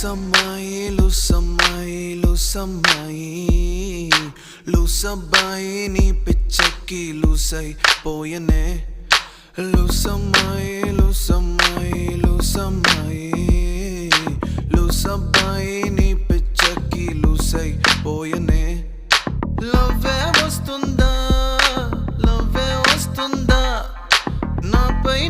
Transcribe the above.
లూసమ్మాయి లూసమ్మాయి లూసమ్మాయి లూసబ్బాయి నీ పిచ్చకి లూసై పోయనే లూసమ్మాయి లూసమ్మాయి లూసమ్మాయి లూసబ్బాయి నీ పిచ్చకి లూసై పోయనే లవ్వే వస్తుందా నాపై